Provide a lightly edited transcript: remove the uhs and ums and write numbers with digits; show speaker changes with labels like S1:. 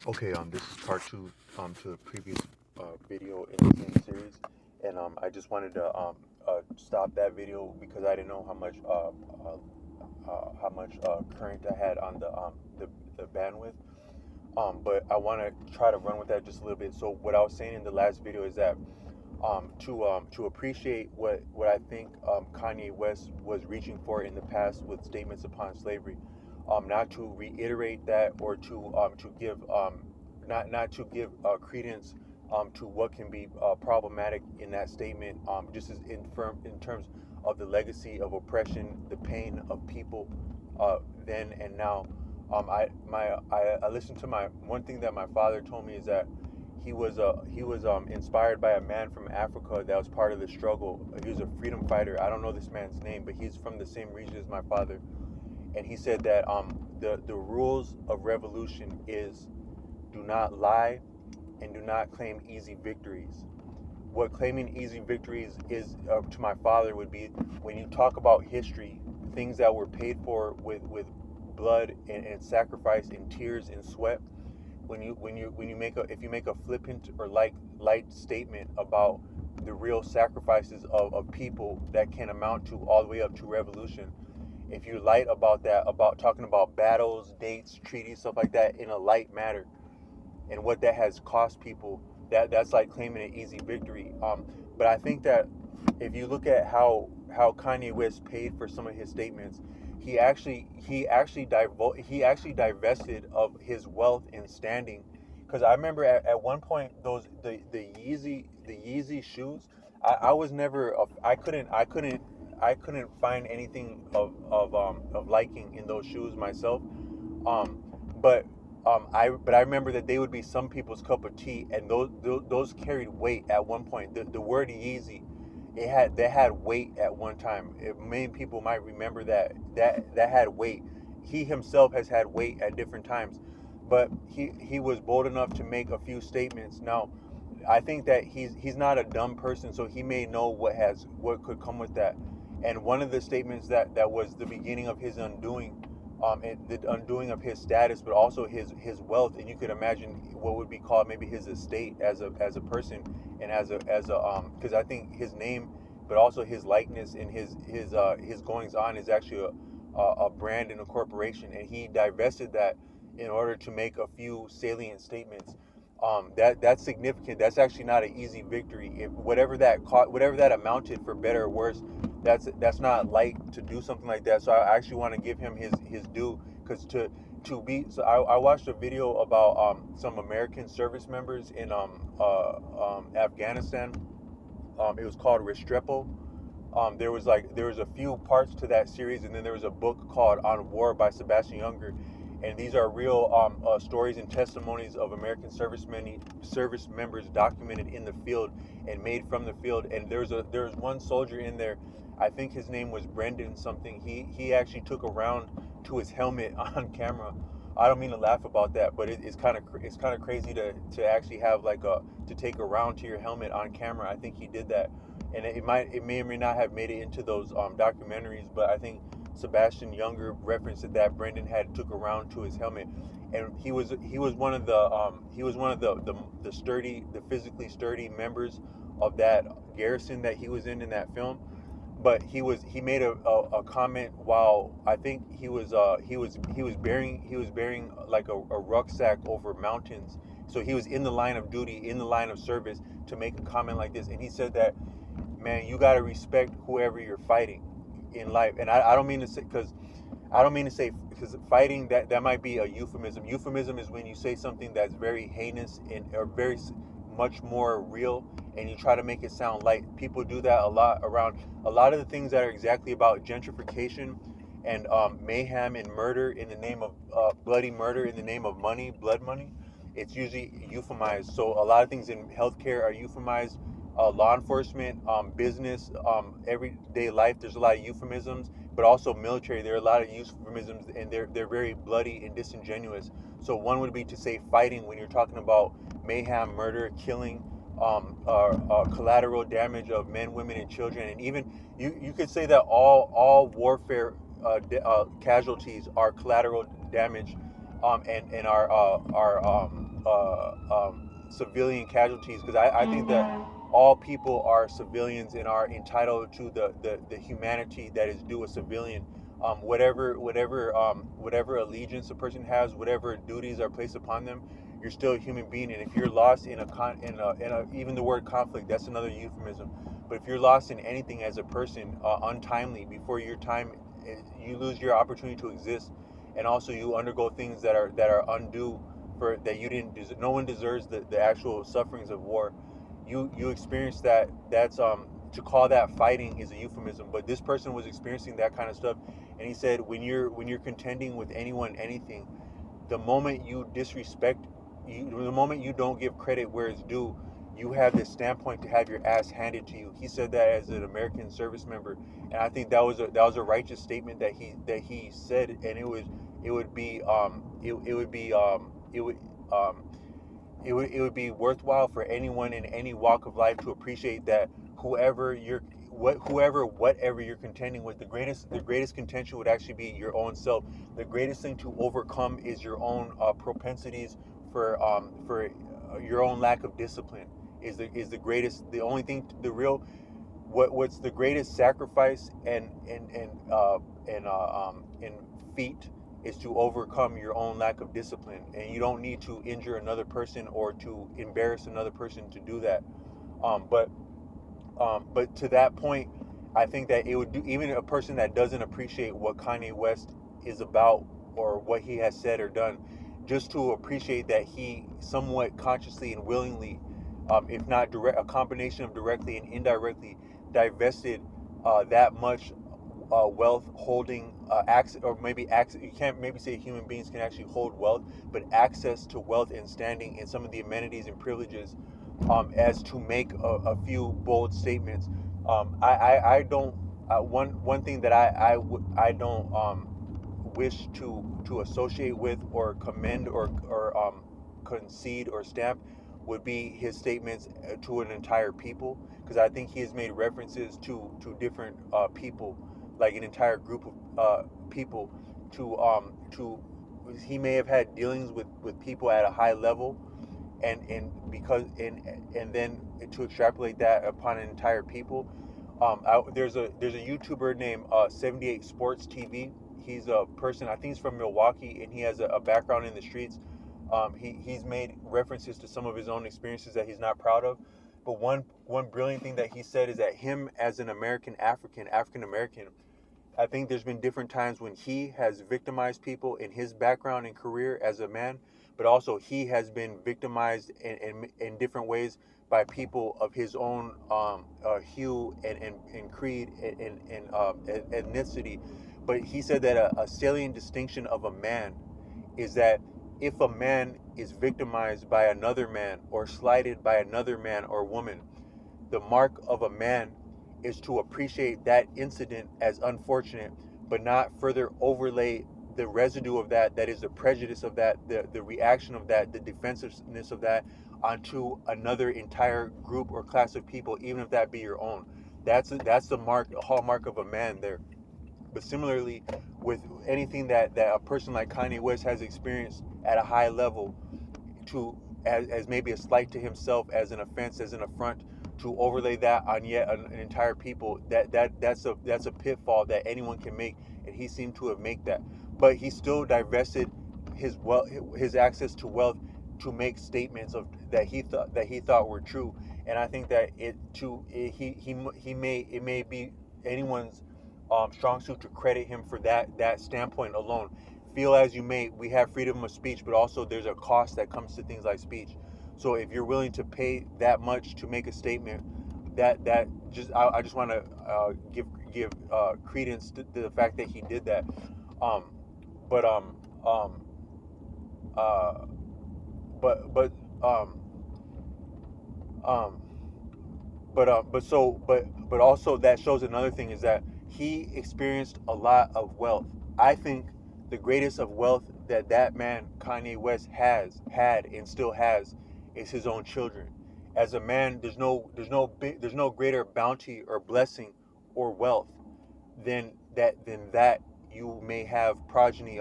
S1: Okay, this is part two to the previous video in the same series, and I just wanted to stop that video because I didn't know how much current I had on the bandwidth. But I want to try to run with that just a little bit. So what I was saying in the last video is that to appreciate what I think Kanye West was reaching for in the past with statements upon slavery, not to reiterate that or to give not to give credence to what can be problematic in that statement, just as in terms of the legacy of oppression, the pain of people then and now. I listened to my one thing that my father told me is that he was inspired by a man from Africa that was part of the struggle. He was a freedom fighter. I don't know this man's name, but he's from the same region as my father. And he said that the rules of revolution is do not lie and do not claim easy victories. What claiming easy victories is to my father would be when you talk about history, things that were paid for with blood and sacrifice and tears and sweat. When you make a if you make a flippant or light statement about the real sacrifices of people that can amount to all the way up to revolution, if you're light about that, about talking about battles, dates, treaties, stuff like that in a light matter, and what that has cost people, that's like claiming an easy victory. But I think that if you look at how Kanye West paid for some of his statements, he actually divested of his wealth and standing. Because I remember at one point the Yeezy shoes, I was never I couldn't find anything of liking in those shoes myself. Um, but I remember that they would be some people's cup of tea, and those carried weight at one point. The word Yeezy, they had weight at one time. Many people might remember that had weight. He himself has had weight at different times, but he was bold enough to make a few statements. Now, I think that he's not a dumb person, so he may know what could come with that. And one of the statements that was the beginning of his undoing, and the undoing of his status, but also his wealth, and you could imagine what would be called maybe his estate as a person, and as a because I think his name, but also his likeness and his goings on is actually a brand and a corporation, and he divested that in order to make a few salient statements. That's significant. That's actually not an easy victory. Whatever that amounted, for better or worse, that's not light to do something like that. So I actually want to give him his due, because to be so I watched a video about some American service members in Afghanistan. It was called Restrepo. There was a few parts to that series, and then there was a book called On War by Sebastian Junger, and these are real stories and testimonies of American service members documented in the field and made from the field. And there was one soldier in there, I think his name was Brendan something. He actually took a round to his helmet on camera. I don't mean to laugh about that, but it's kind of crazy to actually have to take a round to your helmet on camera. I think he did that, and it may or may not have made it into those documentaries, but I think Sebastian Younger referenced that Brendan had took a round to his helmet, and he was one of the sturdy, the physically sturdy members of that garrison that he was in that film. But he made a comment while I think he was bearing like a rucksack over mountains. So he was in the line of duty, in the line of service, to make a comment like this, and he said that, man, you got to respect whoever you're fighting in life. And I don't mean to say, because fighting, that might be a euphemism. Euphemism is when you say something that's very heinous and or very much more real, and you try to make it sound light. People do that a lot around a lot of the things that are exactly about gentrification and mayhem and murder in the name of bloody murder in the name of money, blood money. It's usually euphemized. So a lot of things in healthcare are euphemized. Law enforcement, business, everyday life. There's a lot of euphemisms, but also military. There are a lot of euphemisms, and they're very bloody and disingenuous. So one would be to say fighting when you're talking about mayhem, murder, killing, collateral damage of men, women, and children, and even you could say that all warfare casualties are collateral damage, and are civilian casualties, because I think that all people are civilians and are entitled to the humanity that is due a civilian. Whatever allegiance a person has, whatever duties are placed upon them, you're still a human being. And if you're lost in even the word conflict, that's another euphemism. But if you're lost in anything as a person, untimely, before your time, you lose your opportunity to exist, and also you undergo things that are undue, for that you didn't deserve. No one deserves the actual sufferings of war. You experience that. That's To call that fighting is a euphemism. But this person was experiencing that kind of stuff, and he said, when you're contending with anyone, anything, the moment you disrespect, the moment you don't give credit where it's due, you have this standpoint to have your ass handed to you. He said that as an American service member, and I think that was a righteous statement that he said, and um, it would be worthwhile for anyone in any walk of life to appreciate that whatever you're contending with, the greatest contention would actually be your own self. The greatest thing to overcome is your own propensities for your own lack of discipline. Is the greatest, the only thing, the real, what's the greatest sacrifice and feat is to overcome your own lack of discipline, and you don't need to injure another person or to embarrass another person to do that. But to that point, I think that it would do, even a person that doesn't appreciate what Kanye West is about or what he has said or done, just to appreciate that he somewhat consciously and willingly, if not direct, a combination of directly and indirectly, divested that much wealth, holding access, or maybe access. You can't maybe say human beings can actually hold wealth, but access to wealth and standing and some of the amenities and privileges, as to make a few bold statements. I don't. One thing that I don't wish to associate with or commend or concede or stamp would be his statements to an entire people, because I think he has made references to different people, like an entire group of people, to he may have had dealings with people at a high level, and then to extrapolate that upon an entire people. There's a YouTuber named 78 Sports TV. He's a person, I think he's from Milwaukee, and he has a background in the streets. He's made references to some of his own experiences that he's not proud of. But one brilliant thing that he said is that him, as an African American, I think there's been different times when he has victimized people in his background and career as a man, but also he has been victimized in different ways by people of his own hue and creed and ethnicity. But he said that a salient distinction of a man is that if a man is victimized by another man or slighted by another man or woman, the mark of a man is to appreciate that incident as unfortunate, but not further overlay the residue of that is the prejudice of that, the reaction of that, the defensiveness of that, onto another entire group or class of people, even if that be your own. That's the hallmark of a man there. But similarly, with anything that a person like Kanye West has experienced at a high level, to as maybe a slight to himself, as an offense, as an affront, to overlay that on yet an entire people, that's a pitfall that anyone can make, and he seemed to have made that. But he still divested his access to wealth to make statements of that he thought were true. And I think that he may be anyone's strong suit to credit him for that standpoint alone. Feel as you may, we have freedom of speech, but also there's a cost that comes to things like speech. So if you're willing to pay that much to make a statement, I just want to give credence to the fact that he did that. Um, but um uh um um but also that shows another thing, is that he experienced a lot of wealth. I think the greatest of wealth that man Kanye West has had and still has is his own children. As a man, there's no greater bounty or blessing or wealth than that you may have progeny